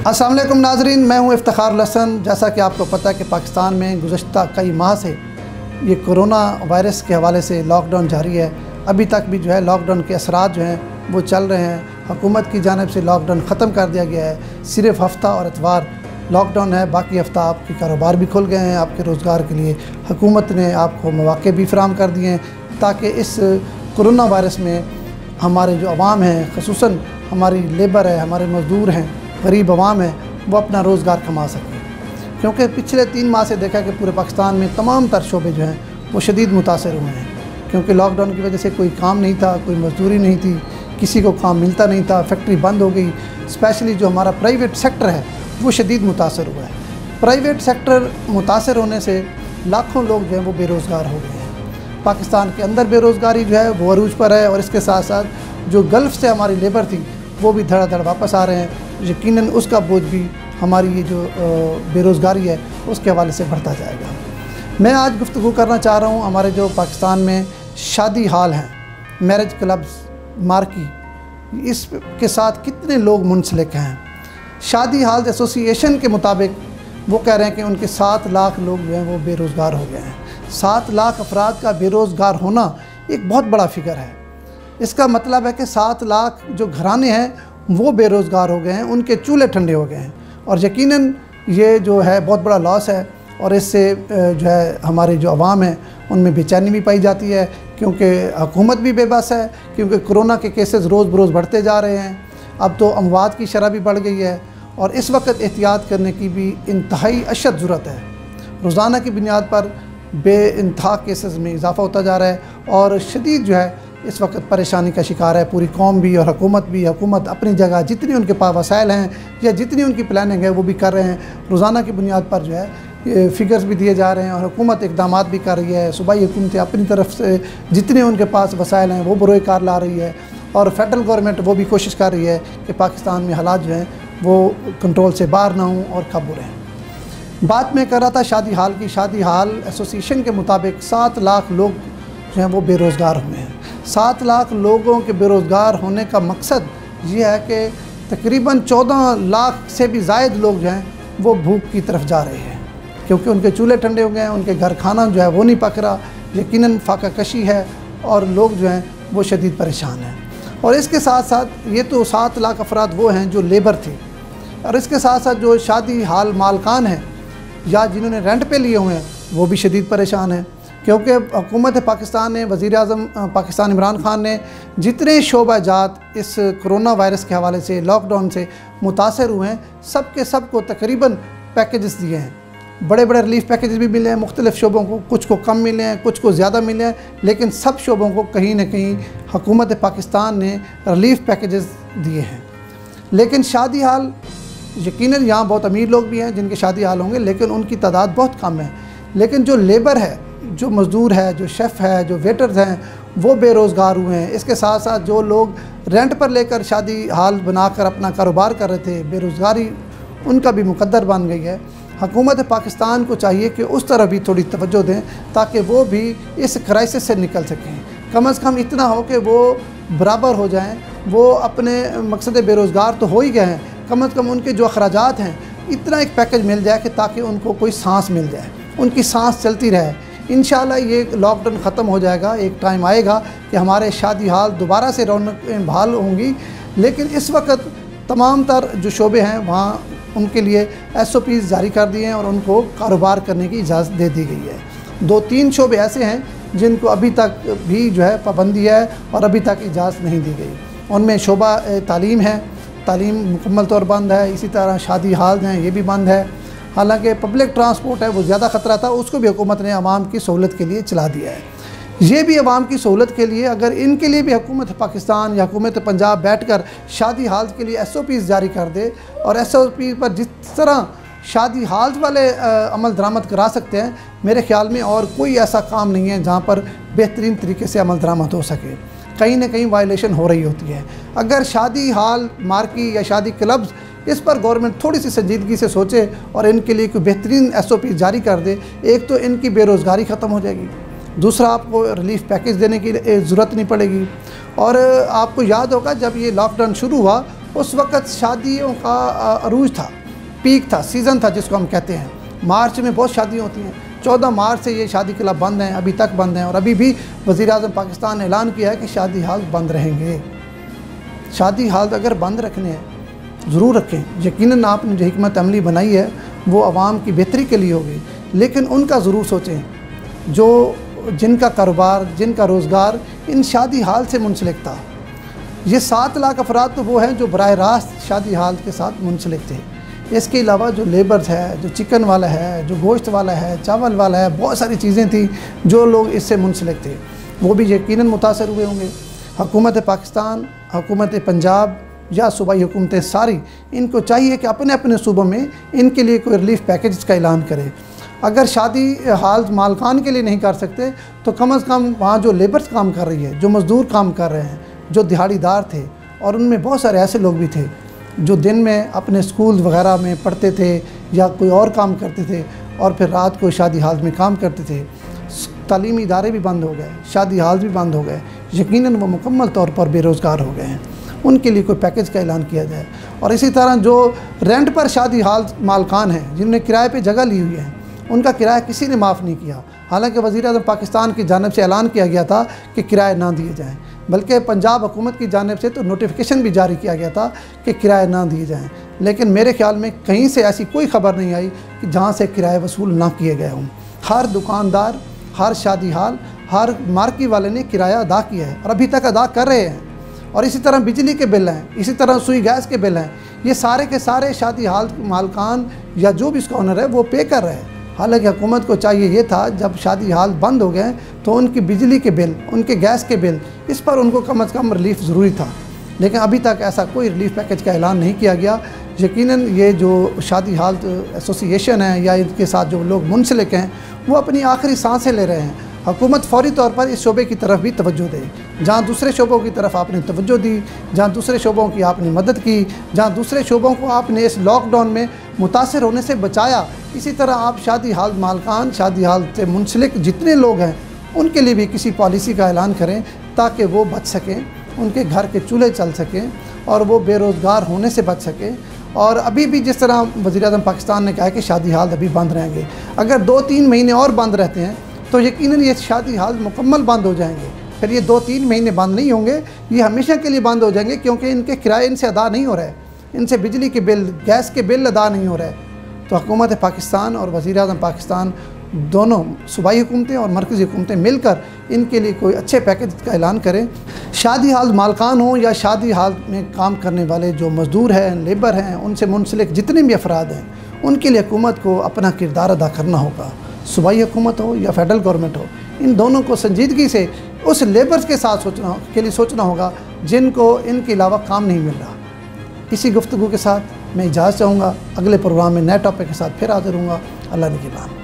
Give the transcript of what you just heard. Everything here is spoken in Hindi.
अस्सलाम वालेकुम नाज़रीन, मैं हूं इफ्तिखार लहसन। जैसा कि आपको पता है कि पाकिस्तान में गुज़श्ता कई माह से ये कोरोना वायरस के हवाले से लॉकडाउन जारी है। अभी तक भी जो है लॉकडाउन के असरात जो हैं वो चल रहे हैं। हुकूमत की जानिब से लॉकडाउन ख़त्म कर दिया गया है। सिर्फ़ हफ़्ता और इतवार लॉकडाउन है, बाकी हफ़्ता आपके कारोबार भी खुल गए हैं। आपके रोज़गार के लिए हुकूमत ने आपको मौक़े भी फराहम कर दिए हैं ताकि इस कोरोना वायरस में हमारे जो अवाम हैं, ख़ुसूसन हमारी लेबर है, हमारे मज़दूर हैं, गरीब अवाम है, वो अपना रोज़गार कमा सकें। क्योंकि पिछले 3 माह से देखा कि पूरे पाकिस्तान में तमाम तर शोबे जो हैं वो शदीद मुतासर हुए हैं। क्योंकि लॉकडाउन की वजह से कोई काम नहीं था, कोई मजदूरी नहीं थी, किसी को काम मिलता नहीं था, फैक्ट्री बंद हो गई। स्पेशली जो हमारा प्राइवेट सेक्टर है वो शदीद मुतासर हुआ है। प्राइवेट सेक्टर मुतासर होने से लाखों लोग जो हैं वो बेरोज़गार हो गए हैं। पाकिस्तान के अंदर बेरोज़गारी जो है वो अरूज पर है, और इसके साथ साथ जो गल्फ़ से हमारी लेबर थी वो भी धड़ाधड़ वापस आ रहे हैं। यकीनन उसका बोझ भी हमारी ये जो बेरोज़गारी है उसके हवाले से बढ़ता जाएगा। मैं आज गुफ्तगू करना चाह रहा हूँ हमारे जो पाकिस्तान में शादी हाल हैं, मैरिज क्लब्स, मार्की, इसके साथ कितने लोग मुंसलिक हैं। शादी हाल एसोसिएशन के मुताबिक वो कह रहे हैं कि उनके 7 लाख लोग जो हैं वो बेरोज़गार हो गए हैं। 7 लाख अफराद का बेरोज़गार होना एक बहुत बड़ा फिगर है। इसका मतलब है कि 7 लाख जो घराने हैं वो बेरोज़गार हो गए हैं, उनके चूल्हे ठंडे हो गए हैं। और यकीनन ये जो है बहुत बड़ा लॉस है, और इससे जो है हमारे जो अवाम है उनमें बेचैनी भी पाई जाती है। क्योंकि हुकूमत भी बेबस है, क्योंकि कोरोना के केसेस रोज़ बरोज़ बढ़ते जा रहे हैं। अब तो अमवात की शरह भी बढ़ गई है, और इस वक्त एहतियात करने की भी इंतहाई अशद ज़रूरत है। रोज़ाना की बुनियाद पर बेइंतहा केसेस में इजाफ़ा होता जा रहा है, और शदीद जो है इस वक्त परेशानी का शिकार है पूरी कौम भी और हुकूमत भी। हुकूमत अपनी जगह जितनी उनके पास वसाइल हैं या जितनी उनकी प्लानिंग है वो भी कर रहे हैं। रोज़ाना की बुनियाद पर जो है ये फिगर्स भी दिए जा रहे हैं, और हुकूमत इक़दामात भी कर रही है। सूबाई हुकूमतें अपनी तरफ से जितने उनके पास वसाइल हैं वो बरोए कार ला रही है, और फेडरल गवर्नमेंट वो भी कोशिश कर रही है कि पाकिस्तान में हालात जो हैं वो कंट्रोल से बाहर ना हों और काबू रहें। बात मैं कर रहा था शादी हाल की। शादी हाल एसोसिएशन के मुताबिक 7 लाख लोग जो हैं वो बेरोज़गार हुए हैं। 7 लाख लोगों के बेरोज़गार होने का मकसद ये है कि तकरीबन 14 लाख से भी ज़ायद लोग जो हैं वो भूख की तरफ जा रहे हैं, क्योंकि उनके चूल्हे ठंडे हो गए हैं, उनके घर खाना जो है वो नहीं पक रहा। यकीनन फाका कशी है, और लोग जो हैं वो शदीद परेशान हैं। और इसके साथ साथ ये तो 7 लाख अफराद वो हैं जो लेबर थे, और इसके साथ साथ जो शादी हाल मालकान हैं या जिन्होंने रेंट पे लिए हुए हैं वो भी शदीद परेशान हैं। क्योंकि हुकूमत पाकिस्तान ने, वज़ीर आज़म पाकिस्तान इमरान खान ने जितने शोबा जात इस कोरोना वायरस के हवाले से लॉकडाउन से मुतासर हुए हैं, सब के सब को तकरीबन पैकेजेस दिए हैं। बड़े बड़े रिलीफ़ पैकेजेस भी मिले हैं मुख्तलिफ़ शोबों को, कुछ को कम मिले हैं, कुछ को ज़्यादा मिले हैं, लेकिन सब शोबों को कहीं ना कहीं हुकूमत पाकिस्तान ने रिलीफ़ पैकेजेस दिए हैं। लेकिन शादी हाल, यकीनन यहाँ बहुत अमीर लोग भी हैं जिनके शादी हाल होंगे, लेकिन उनकी तादाद बहुत कम है। लेकिन जो लेबर है, जो मज़दूर है, जो शेफ़ है, जो वेटर्स हैं, वो बेरोज़गार हुए हैं। इसके साथ साथ जो लोग रेंट पर लेकर शादी हाल बनाकर अपना कारोबार कर रहे थे, बेरोज़गारी उनका भी मुकद्दर बन गई है। हुकूमत पाकिस्तान को चाहिए कि उस तरफ भी थोड़ी तवज्जो दें ताकि वो भी इस क्राइसिस से निकल सकें। कम से कम इतना हो कि वो बराबर हो जाएं। वो अपने मकसद बेरोज़गार तो हो ही गए हैं, कम से कम उनके जो अखराजात हैं इतना एक पैकेज मिल जाए कि ताकि उनको कोई सांस मिल जाए, उनकी सांस चलती रहे। इंशाल्लाह ये लॉकडाउन ख़त्म हो जाएगा। एक टाइम आएगा कि हमारे शादी हाल दोबारा से रौनक बहाल होंगी। लेकिन इस वक्त तमाम तर जो शोबे हैं वहाँ उनके लिए SOPs जारी कर दिए हैं, और उनको कारोबार करने की इजाज़त दे दी गई है। 2-3 शोबे ऐसे हैं जिनको अभी तक भी जो है पाबंदी है और अभी तक इजाज़त नहीं दी गई। उनमें शोबा तालीम है, तालीम मुकम्मल तौर बंद है। इसी तरह शादी हाल हैं, ये भी बंद है। हालांकि पब्लिक ट्रांसपोर्ट है वो ज़्यादा ख़तरा था, उसको भी हुकूमत ने आवाम की सहूलत के लिए चला दिया है। ये भी आवाम की सहूलत के लिए, अगर इनके लिए भी हुकूमत पाकिस्तान या हुकूमत पंजाब बैठकर शादी हाल के लिए SOPs जारी कर दे, और SOP पर जिस तरह शादी हाल वाले अमल दरामद करा सकते हैं, मेरे ख़्याल में और कोई ऐसा काम नहीं है जहाँ पर बेहतरीन तरीके से अमल दरामद हो सके। कहीं ना कहीं वायलेशन हो रही होती है। अगर शादी हाल, मार्की या शादी क्लब्स, इस पर गवर्नमेंट थोड़ी सी संजीदगी से सोचे और इनके लिए कोई बेहतरीन SOP जारी कर दे, एक तो इनकी बेरोज़गारी ख़त्म हो जाएगी, दूसरा आपको रिलीफ़ पैकेज देने की ज़रूरत नहीं पड़ेगी। और आपको याद होगा जब ये लॉकडाउन शुरू हुआ उस वक़्त शादियों का अरूज था, पीक था, सीज़न था जिसको हम कहते हैं। मार्च में बहुत शादियाँ होती हैं। 14 मार्च से ये शादी क्लब बंद हैं, अभी तक बंद हैं, और अभी भी वज़ीर-ए-आज़म पाकिस्तान ने ऐलान किया है कि शादी हाल बंद रहेंगे। शादी हाल अगर बंद रखने हैं ज़रूर रखें। यकीनन आपने जो हिकमत अमली बनाई है वो आवाम की बेहतरी के लिए होगी, लेकिन उनका ज़रूर सोचें जो जिनका कारोबार, जिनका रोज़गार इन शादी हाल से मुंसलिक था। ये 7 लाख अफराद तो वो हैं जो बराह रास्त शादी हाल के साथ मुंसलिक थे। इसके अलावा जो लेबर्स है, जो चिकन वाला है, जो गोश्त वाला है, चावल वाला है, बहुत सारी चीज़ें थी जो लोग इससे मुंसलिक थे, वो भी यकीनन मुतासर हुए होंगे। हुकूमत पाकिस्तान, हुकूमत पंजाब या सूबाई हुकूमतें सारी, इनको चाहिए कि अपने अपने सूबों में इनके लिए कोई रिलीफ पैकेज का ऐलान करें। अगर शादी हाल मालकान के लिए नहीं कर सकते तो कम अज़ कम वहाँ जो लेबर्स काम कर रही है, जो मज़दूर काम कर रहे हैं, जो दिहाड़ीदार थे, और उनमें बहुत सारे ऐसे लोग भी थे जो दिन में अपने स्कूल वगैरह में पढ़ते थे या कोई और काम करते थे और फिर रात को शादी हाल में काम करते थे। तालीमी इदारे भी बंद हो गए, शादी हाल भी बंद हो गए, यकीनन वो मुकम्मल तौर पर बेरोज़गार हो गए हैं। उनके लिए कोई पैकेज का ऐलान किया जाए। और इसी तरह जो रेंट पर शादी हाल मालकान हैं, जिन्होंने किराए पे जगह ली हुई है, उनका किराया किसी ने माफ़ नहीं किया। हालांकि वज़ीर-ए-आज़म पाकिस्तान की जानिब से ऐलान किया गया था कि किराए ना दिए जाएँ, बल्कि पंजाब हुकूमत की जानिब से तो नोटिफिकेशन भी जारी किया गया था कि किराए ना दिए जाएँ। लेकिन मेरे ख़्याल में कहीं से ऐसी कोई ख़बर नहीं आई कि जहाँ से किराए वसूल ना किए गए हों। हर दुकानदार, हर शादी हाल, हर मार्की वाले ने किराया अदा किया है और अभी तक अदा कर रहे हैं। और इसी तरह बिजली के बिल हैं, इसी तरह सुई गैस के बिल हैं, ये सारे के सारे शादी हाल मालकान या जो भी इसका ओनर है वो पे कर रहे हैं। हालांकि हुकूमत को चाहिए ये था जब शादी हाल बंद हो गए तो उनकी बिजली के बिल, उनके गैस के बिल, इस पर उनको कम अज़ कम रिलीफ ज़रूरी था। लेकिन अभी तक ऐसा कोई रिलीफ पैकेज का ऐलान नहीं किया गया। यकीनन ये जो शादी हाल एसोसिएशन है या इनके साथ जो लोग मुंसलिक हैं वो अपनी आखिरी सांसें ले रहे हैं। हुकूमत फ़ौरी तौर पर इस शोबे की तरफ भी तवज्जो दे। जहाँ दूसरे शोबों की तरफ आपने तवज्जो दी, जहाँ दूसरे शोबों की आपने मदद की, जहाँ दूसरे शोबों को आपने इस लॉकडाउन में मुतासर होने से बचाया, इसी तरह आप शादी हाल मालकान, शादी हाल से मुंसलिक जितने लोग हैं उनके लिए भी किसी पॉलिसी का ऐलान करें ताकि वो बच सकें, उनके घर के चूल्हे चल सकें और वो बेरोज़गार होने से बच सकें। और अभी भी जिस तरह वज़ीर-ए-आज़म पाकिस्तान ने कहा है कि शादी हाल अभी बंद रहेंगे, अगर 2-3 महीने और बंद रहते हैं तो यकीनन ये शादी हाल मुकम्मल बंद हो जाएंगे। फिर ये 2-3 महीने बंद नहीं होंगे, ये हमेशा के लिए बंद हो जाएंगे, क्योंकि इनके किराए इनसे अदा नहीं हो रहे, इनसे बिजली के बिल, गैस के बिल अदा नहीं हो रहे। तो हुकूमत पाकिस्तान और वज़ीर-ए-आज़म पाकिस्तान दोनों सूबाई हुकूमतें और मरकज़ी हुकूमतें मिलकर इनके लिए कोई अच्छे पैकेज का ऐलान करें। शादी हाल मालकान हों या शादी हाल में काम करने वाले जो मज़दूर हैं, लेबर हैं, उनसे मुंसलिक जितने भी अफराद हैं, उनके लिए हुकूमत को अपना किरदार अदा करना होगा। सूबाई हुकूमत हो या फेडरल गवर्नमेंट हो, इन दोनों को संजीदगी से उस लेबर्स के साथ सोचना होगा जिनको इनके अलावा काम नहीं मिल रहा। इसी गुफ्तगू के साथ मैं इजाज़त चाहूँगा। अगले प्रोग्राम में नए टॉपिक के साथ फिर हाज़िर हूँगा। अल्लाह निगहबान।